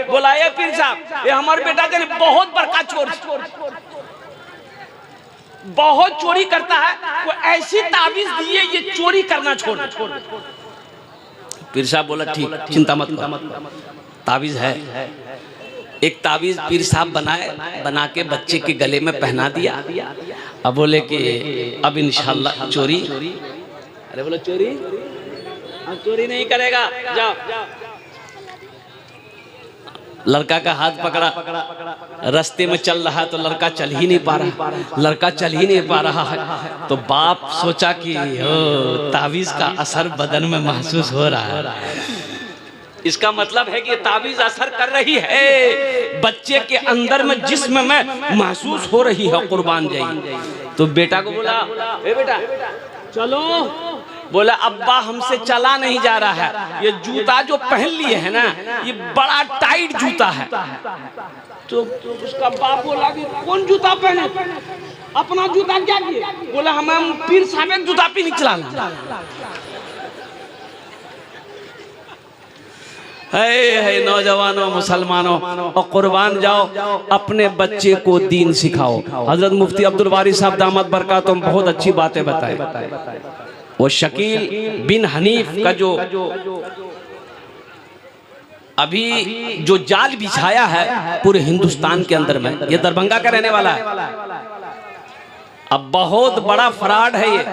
बोला ये पीर साहब, ये हमारे बेटा के बहुत बड़का चोर, बहुत चोरी करता है, वो ऐसी ताबीज दिए ये चोरी करना छोड़। पीर साहब बोला ठीक, चिंता मत करो, ताबीज है। एक ताबीज पीर साहब बना के बच्चे के गले में पहना दिया। अब बोले कि अब इंशाल्लाह चोरी, अरे बोलो चोरी, अब चोरी नहीं करेगा, जाओ। लड़का का हाथ पकड़ा, रास्ते में चल रहा है तो लड़का चल ही नहीं पा रहा, है तो बाप सोचा कि ताबीज का असर बदन में महसूस हो रहा है। इसका मतलब है कि ताबीज असर कर रही है, बच्चे के अंदर में जिस्म में महसूस हो रही है कुर्बान जाई। तो बेटा को बोला ए बेटा चलो, बोला अब्बा हमसे चला नहीं जा रहा है, ये जूता जो पहन लिए है ना ये बड़ा टाइट जूता है। तो उसका बाप बोला कि कौन जूता पहने, अपना जूता क्या किए? बोला हम पीर साहब जूता पे नहीं चलाना। है नौजवानों मुसलमानों, और कुर्बान जाओ, अपने बच्चे को दीन सिखाओ। हजरत मुफ्ती अब्दुल वारी साहब दामत बरकातुहुम बहुत अच्छी बातें बताए। वो शकील बिन हनीफ का जो अभी जो जाल बिछाया है पूरे हिंदुस्तान के अंदर में, ये दरभंगा का रहने वाला है। अब बहुत बड़ा फ्रॉड है ये।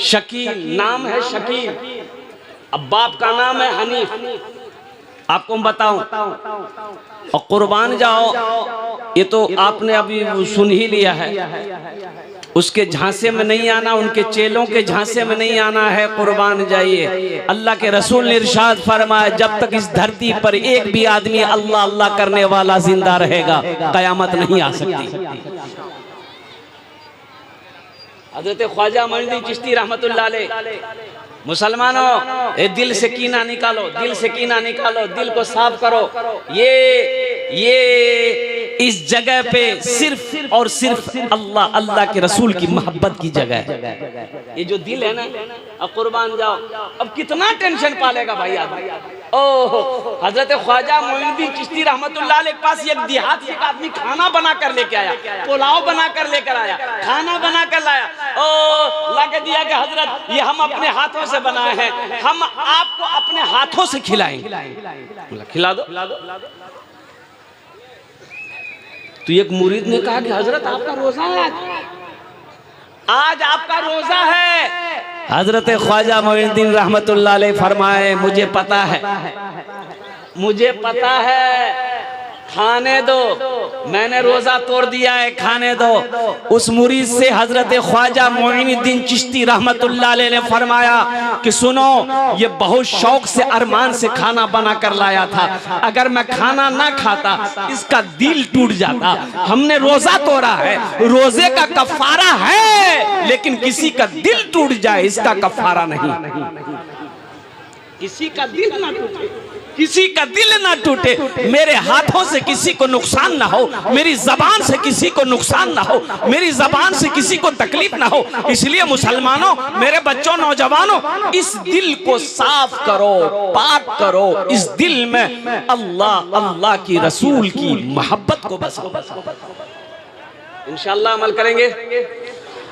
शकील नाम है शकील, अब बाप का नाम है हनीफ। आपको मैं बताऊं, और कुर्बान जाओ, ये तो आपने अभी सुन ही लिया है। उसके झांसे में नहीं आना, उनके चेलों के झांसे में नहीं आना है। कुर्बान जाइए, अल्लाह के रसूल ने इरशाद फरमाया जब तक इस धरती पर एक भी आदमी अल्लाह अल्लाह करने वाला जिंदा रहेगा कयामत नहीं आ सकती। हज़रत ख्वाजा मोइनुद्दीन चिश्ती रहमतुल्लाह अलैह, मुसलमानों ये दिल से कीना निकालो, दिल से कीना निकालो, दिल को साफ करो। ये इस जगह पे सिर्फ और सिर्फ अल्लाह अल्लाह के रसूल की मोहब्बत की जगह है। ये जो दिल है ना, अब कुर्बान जाओ, अब कितना टेंशन पालेगा भाई आदमी। ओह, हजरत ख्वाजा मोइनुद्दीन चिश्ती रहमतुल्लाह अलैह के पास एक देहात एक आदमी खाना बना कर लेके आया, पुलाव बना कर लेकर आया, खाना बना कर लाया। ओ ला के दिया कि हजरत ये हम अपने हाथों से बनाए हैं, हम आपको अपने हाथों से खिलाएंगे। खिला दो। तो एक मुरीद ने कहा कि हजरत आपका रोजा है, आज आपका रोजा है। हजरत ख्वाजा मोइनुद्दीन रहमतुल्लाह अलैह फरमाए मुझे पता है, खाने दो, मैंने रोजा तोड़ दिया है, खाने दो। उस मुरीद से हजरत ख्वाजा मोइनुद्दीन चिश्ती रहमतुल्लाह अलैह ने फरमाया कि सुनो, ये बहुत शौक से अरमान से खाना बना कर लाया था, अगर मैं खाना ना खाता इसका दिल टूट जाता। हमने रोजा तोड़ा है, रोजे का कफारा है, लेकिन किसी का दिल टूट जाए इसका कफारा नहीं। किसी का दिल ना टूटे, किसी का दिल ना टूटे, मेरे हाथों से किसी को नुकसान ना हो, मेरी जबान से किसी को नुकसान ना हो, मेरी जबान से किसी को तकलीफ ना हो। इसलिए मुसलमानों, मेरे बच्चों, नौजवानों, इस दिल को साफ करो, पाक करो। इस दिल में अल्लाह अल्लाह की रसूल की मोहब्बत को बसाओ। इंशाअल्लाह अमल करेंगे,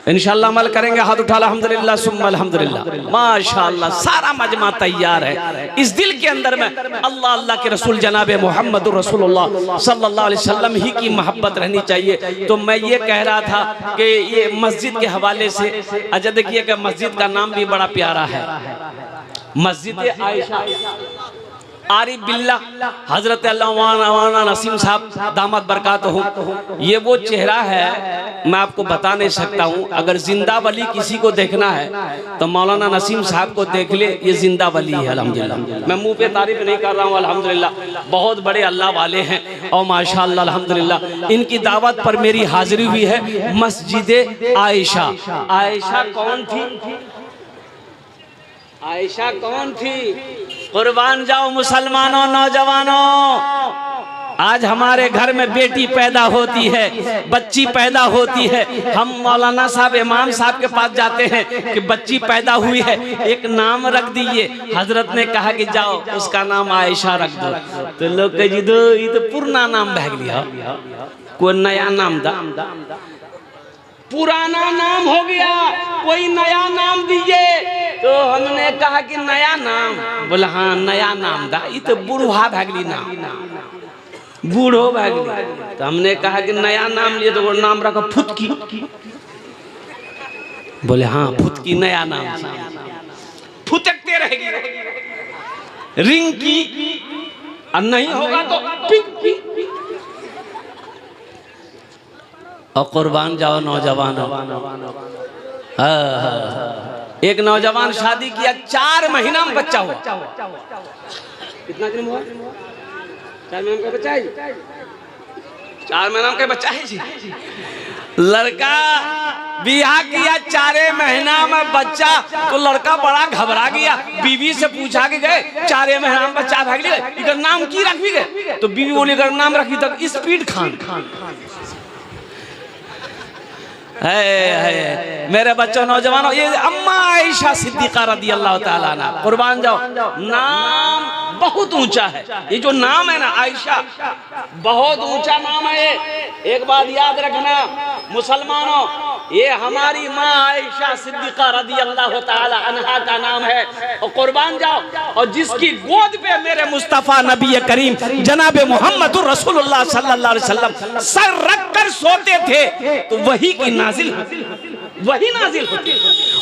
इंशाअल्लाह अमल करेंगे। हाथ उठा अल्हम्दुलिल्लाह सुम्मा अल्हम्दुलिल्लाह, माशाअल्लाह सारा मजमा तैयार है। इस दिल के अंदर में अल्लाह अल्लाह के रसूल जनाब मोहम्मदुर रसूलुल्लाह सल्लल्लाहु अलैहि वसल्लम ही की मोहब्बत रहनी चाहिए। तो मैं ये कह रहा था कि ये मस्जिद के हवाले से, अच्छा देखिए कि मस्जिद का नाम भी बड़ा प्यारा है, मस्जिद आयशा आरिफ बिल्ला हजरत अल्लामा नसीम साहब दामत बरकातुहुम। ये वो चेहरा है, मैं आपको बता नहीं सकता हूँ। अगर जिंदा वली किसी को देखना है तो मौलाना नसीम साहब को देख ले, ये जिंदा वली है अल्हम्दुलिल्लाह। मैं मुंह पे तारीफ नहीं कर रहा हूँ, अल्हम्दुलिल्लाह बहुत बड़े अल्लाह वाले हैं और माशाअल्लाह अल्हम्दुलिल्लाह इनकी दावत पर मेरी हाजिरी हुई है। मस्जिद आयशा, आयशा कौन थी? आयशा कौन थी? कुर्बान जाओ मुसलमानों, नौजवानों, आज हमारे घर में बेटी पैदा होती है, बच्ची पैदा होती है, हम मौलाना साहब इमाम साहब के पास जाते हैं कि बच्ची पैदा हुई है, एक नाम रख दीजिए। हजरत ने कहा कि जाओ उसका नाम आयशा रख दो। तो लोग कह जी दो ये तो पुराना नाम भाग लिया, कोई नया नाम दा, पुराना नाम हो गया, कोई नया नाम दीजिए। तो हमने कहा कि नया नाम, बोला हाँ नया नाम दा, ये तो बूढ़ा भागली नाम, बूढ़ो भागली। तो हमने कहा कि नया नाम लिए, तो वो नाम रखा फुतकी। बोले हाँ फुतकी नया नाम, फुतकते रहेगी रिंकी, और नहीं होगा तो पिंकी। और कुर्बान जाओ नौजवान। एक नौजवान शादी किया, 4 महीना में बच्चा हुआ। कितना दिन हुआ? 4 महीना का बच्चा है, 4 महीना का बच्चा है जी। लड़का बियाह किया, 4 महीना में बच्चा, तो लड़का बड़ा घबरा गया। बीवी से पूछा के गए 4 महीना में बच्चा भाग लिया, इधर नाम की रख भी गए। तो बीवी बोली अगर नाम रखी तब स्पीड खान। है मेरे बच्चों नौजवानों, ये अम्मा आयशा सिद्दीका रदी अल्लाह ताला अन्हा, कुर्बान जाओ, नाम बहुत ऊंचा है। ये जो नाम है ना आयशा, बहुत ऊंचा नाम है। एक बात याद रखना मुसलमानों, ये हमारी माँ आयशा सिद्दीका रदी अल्लाह ताला अन्हा का नाम है। और कुर्बान जाओ, और जिसकी गोद पे मेरे मुस्तफा नबी करीम जनाब मोहम्मद रसूलुल्लाह सल्लल्लाहु अलैहि वसल्लम सर रख कर सोते थे, तो वही की वही नाजिल होती,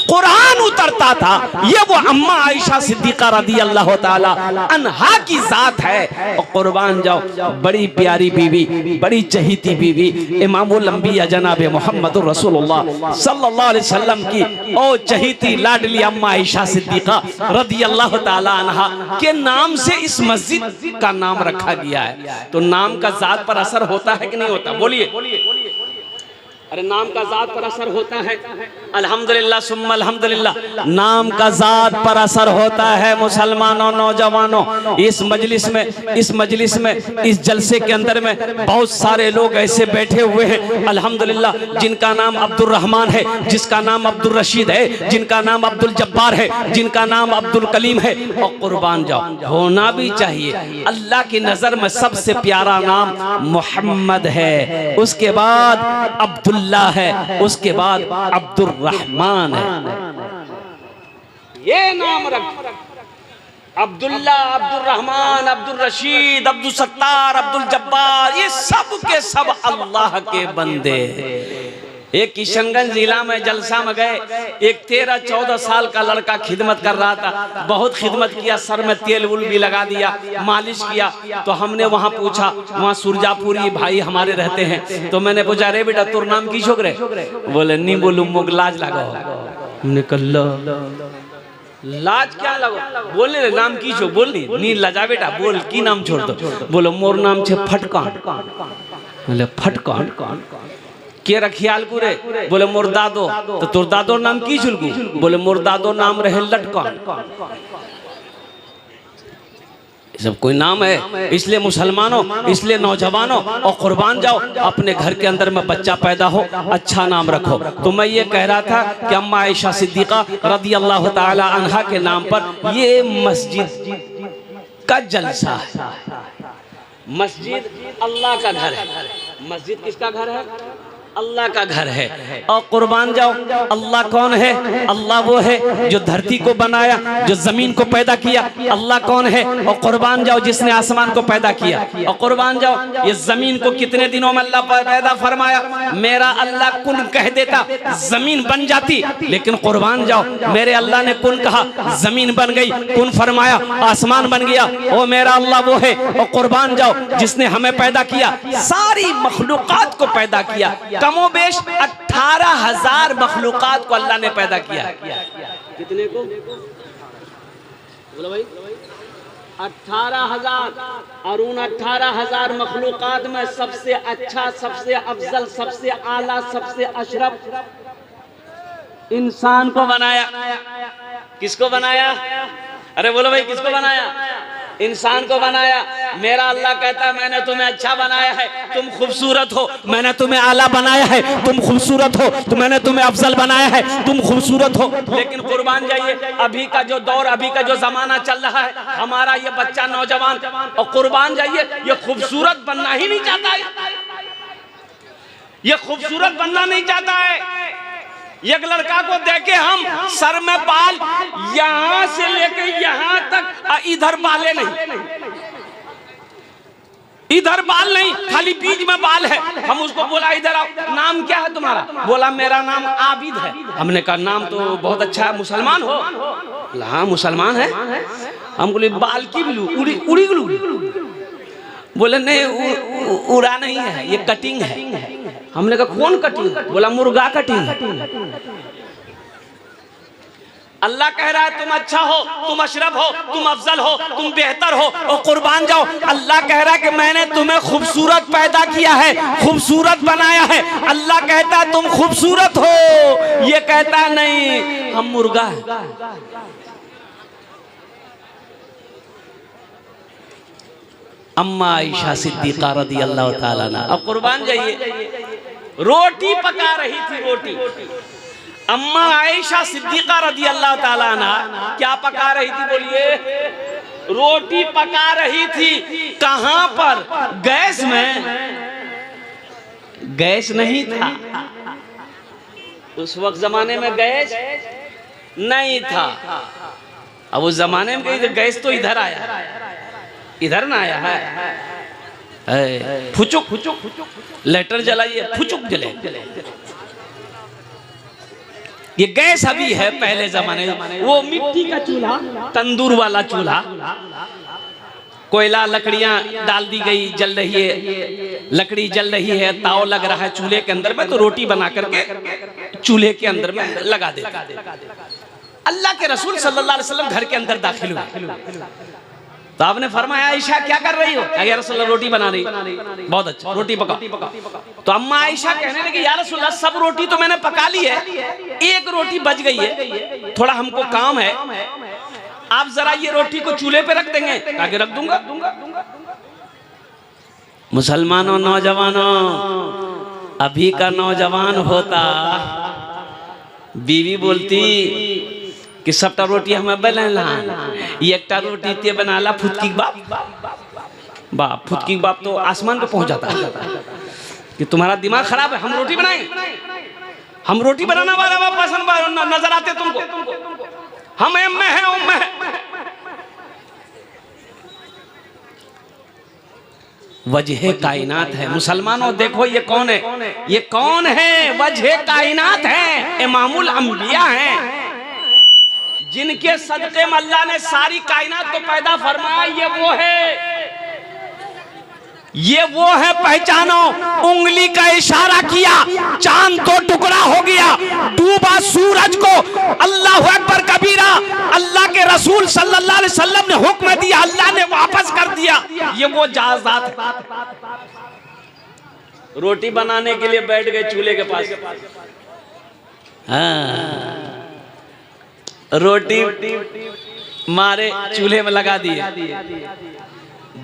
कुरान उतरता था। ये वो अम्मा आयशा सिद्दीका रदी अल्लाह ताला अन्हा की जात है। और कुर्बान जाओ, बड़ी प्यारी बीवी, बड़ी चहीती बीवी, इमामुल अंबिया जनाब मोहम्मद रसूलुल्लाह सल्लल्लाहु अलैहि वसल्लम की ओ चहीती लाडली अम्मा आयशा सिद्दीका रदी अल्लाह ताला अन्हा के नाम से इस मस्जिद का नाम रखा गया है। तो नाम का जात पर असर होता है कि नहीं होता? बोलिए। अरे नाम का जात पर असर होता है। अल्हम्दुलिल्लाह सुम्मा अल्हम्दुलिल्लाह, नाम का जात पर असर होता है। मुसलमानों नौजवानों, इस मजलिस में इस जलसे के अंदर में बहुत सारे लोग ऐसे बैठे हुए हैं अल्हम्दुलिल्लाह, जिनका नाम अब्दुल रहमान है, जिसका नाम अब्दुल रशीद है, जिनका नाम अब्दुल जब्बार है, जिनका नाम अब्दुल कलीम है। और कुर्बान जाओ, होना भी चाहिए। अल्लाह की नजर में सबसे प्यारा नाम मोहम्मद है, उसके बाद अब्दुल है, उसके बाद अब्दुल रहमान है। ये नाम रख, अब्दुल्ला, अब्दुल रहमान, अब्दुल रशीद, अब्दुल सत्तार, अब्दुल जब्बार, ये सब के सब अल्लाह के बंदे। एक किशनगंज जिला में जलसा में गए, एक 13-14 साल का लड़का खिदमत कर रहा था। बहुत खिदमत किया, सर में तेल उल भी लगा दिया, मालिश किया। तो हमने वहाँ पूछा, वहाँ सुरजापुरी भाई हमारे रहते हैं, तो मैंने पूछा अरे बेटा तोर नाम की छोकरे? बोले नहीं बोलूँ मुग लाज लगाओ। हमने कहा लाज क्या लगो? बोले नाम की छो? बोल नहीं लजा बेटा, बोल की नाम छोड़ दो। बोलो मोर नाम छे फटकान। बोले फटकान के रखियाल पूरे? बोले मोर दादो। तो तोर दादो नाम की छुलकू? बोले मोर दादो नाम रहे लटकान। सब कोई नाम है। इसलिए मुसलमानों, इसलिए नौजवानों, और कुर्बान जाओ, अपने घर के अंदर में बच्चा पैदा हो, अच्छा नाम रखो। तो मैं ये कह रहा था कि अम्मा आयशा सिद्दीका रदी अल्लाह ताला अन्हा के नाम पर ये मस्जिद का जलसा है। मस्जिद अल्लाह का घर है। मस्जिद किसका घर है? अल्लाह का घर है। और कुर्बान जाओ, अल्लाह कौन है? अल्लाह वो है जो धरती को बनाया, जो जमीन को पैदा किया। अल्लाह कौन है? और कुर्बान जाओ, जिसने आसमान को पैदा किया। और कुर्बान जाओ, ये जमीन को कितने दिनों में अल्लाह पैदा फरमाया? मेरा अल्लाह कुन कह देता, जमीन बन जाती। लेकिन कुर्बान जाओ, मेरे अल्लाह ने कुन कहा, जमीन बन गई, कुन फरमाया, आसमान बन गया। ओ मेरा अल्लाह वो है। और कुर्बान जाओ, जिसने हमें पैदा किया, सारी मखलूकात को पैदा किया। कमोबेश 18,000 मखलूकात को अल्लाह ने पैदा किया। कितने को? बोलो भाई 18,000। और उन 18,000 मखलूकात में सबसे अच्छा, सबसे अफजल, सबसे आला, सबसे अशरफ इंसान को बनाया। किसको बनाया? अरे बोलो भाई किसको बनाया? इंसान को बनाया। मेरा अल्लाह कहता है मैंने तुम्हें अच्छा बनाया है, तुम खूबसूरत हो, मैंने तुम्हें आला बनाया है, तुम खूबसूरत हो, तो मैंने तुम्हें अफजल बनाया है, तुम खूबसूरत हो। लेकिन कुर्बान जाइए, अभी का जो दौर, अभी का जो जमाना चल रहा है, हमारा ये बच्चा नौजवान, और कुर्बान जाइए ये खूबसूरत बनना ही नहीं चाहता है, ये खूबसूरत बनना नहीं चाहता है। एक लड़का को देखे हम सर में बाल यहां से लेके यहां तक, इधर बाले नहीं, इधर बाल नहीं, खाली बीच में बाल है। हम उसको बोला इधर आओ, नाम क्या है तुम्हारा? बोला मेरा नाम आबिद है। हमने कहा नाम तो बहुत अच्छा है, मुसलमान हो? हाँ मुसलमान है। हम बोले बाल की बिलू उड़ी गलू? बोले नहीं उड़ा नहीं है, ये कटिंग है। हमने कहा कौन कटिंग? बोला मुर्गा कटिंग। अल्लाह कह रहा है तुम अच्छा हो, तुम अशरफ हो, तुम अफजल हो, तुम बेहतर हो, और कुर्बान जाओ। अल्लाह कह रहा है कि मैंने तुम्हें खूबसूरत पैदा किया है, खूबसूरत बनाया है। अल्लाह कहता है तुम खूबसूरत हो, ये कहता नहीं हम मुर्गा है। अम्मा आयशा सिद्दीक़ा रज़ी अल्लाह ताला अन्हा, अब कुर्बान जाइए, रोटी पका रही थी, रोटी। अम्मा आयशा सिद्दीक़ा रज़ी अल्लाह ताला अन्हा क्या पका रही थी? बोलिए। रोटी पका रही थी। कहां पर? गैस में। गैस नहीं था उस वक्त, जमाने में गैस नहीं था। अब उस जमाने में गैस तो इधर आया, इधर ना आया है। फुचुक लेटर जलाइए, फुचुक जले। ये गैस अभी है, पहले जमाने वो मिट्टी का चूल्हा, तंदूर वाला चूल्हा, कोयला लकड़ियां डाल दी गई, जल रही है, लकड़ी जल रही है, ताव लग रहा है चूल्हे के अंदर में, तो रोटी बना करके चूल्हे के अंदर में लगा देता। अल्लाह के रसूल सल्लल्लाहु अलैहि वसल्लम घर के अंदर दाखिल हुए, तो आपने फरमाया आयशा क्या कर रही हो? या रसूलल्लाह रोटी बना रही। बहुत अच्छा, रोटी पकाओ। तो अम्मा आयशा कहने लगी या रसूलल्लाह सब रोटी तो मैंने पका ली है, एक रोटी बच गई है, थोड़ा हमको काम है, आप जरा ये रोटी को चूल्हे पे रख देंगे? ताकि रख दूंगा। मुसलमानों, नौजवानों, अभी का नौजवान होता, बीवी बोलती कि सबटा रोटी हमें बनाना, एकटा रोटी ते बनाला फुटकी बाप फुटकी बाप तो आसमान पे पहुंच जाता है कि तुम्हारा दिमाग खराब है, हम रोटी बनाएं, हम रोटी बनाना वाला पसंद नजर आते तुमको, हम एम में है, उम में है। वजह कायनात है। मुसलमानों देखो ये कौन है? ये कौन है? वजह कायनात है, इमामुल अंबिया है, जिनके सदक़े में अल्लाह ने सारी कायनात को पैदा फरमाया। ये वो है, पहचानो। उंगली का इशारा किया, चांद तो टुकड़ा हो गया, डूबा सूरज को, अल्लाह अकबर कबीरा, अल्लाह के रसूल सल्लल्लाहु अलैहि वसल्लम ने हुक्म दिया, अल्लाह ने वापस कर दिया। ये वो जायदाद है। रोटी बनाने के लिए बैठ गए चूल्हे के पास, हाँ, रोटी मारे चूल्हे में लगा दिए,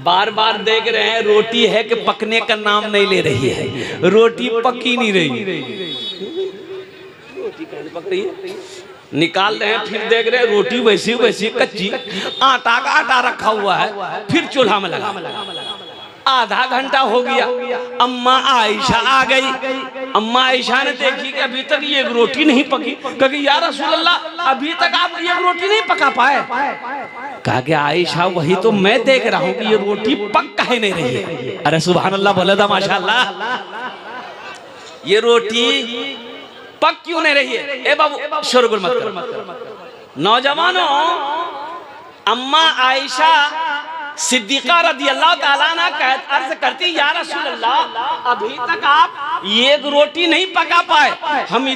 बार बार देख रहे हैं रोटी है कि पकने का नाम नहीं ले रही है, रोटी पकी नहीं रही, रोटी कैसे पक रही है? निकाल रहे हैं, फिर देख रहे हैं रोटी वैसी वैसी कच्ची, आटा का आटा रखा हुआ है, फिर चूल्हा में लगा। आधा घंटा हो गया, अम्मा आयशा आ गई। अम्मा आयशा ने देखी कि अभी तक ये रोटी नहीं पकी, क्योंकि या रसूल अल्लाह अभी तक आप ये रोटी नहीं पका पाए। कहा कि आयशा वही तो मैं देख रहा हूँ कि ये रोटी पक काहे नहीं रही है। अरे सुभान अल्लाह बोले था माशाअल्लाह, ये रोटी पक क्यों नहीं रही है? ए बाबू शोरगुल मत करो। नौजवानों, अम्मा आयशा सिद्दीक़ा रज़ी अल्लाह ताला अन्हा अर्ज करती या रसूल अल्लाह अभी तक आप ये रोटी नहीं पका पाए, हम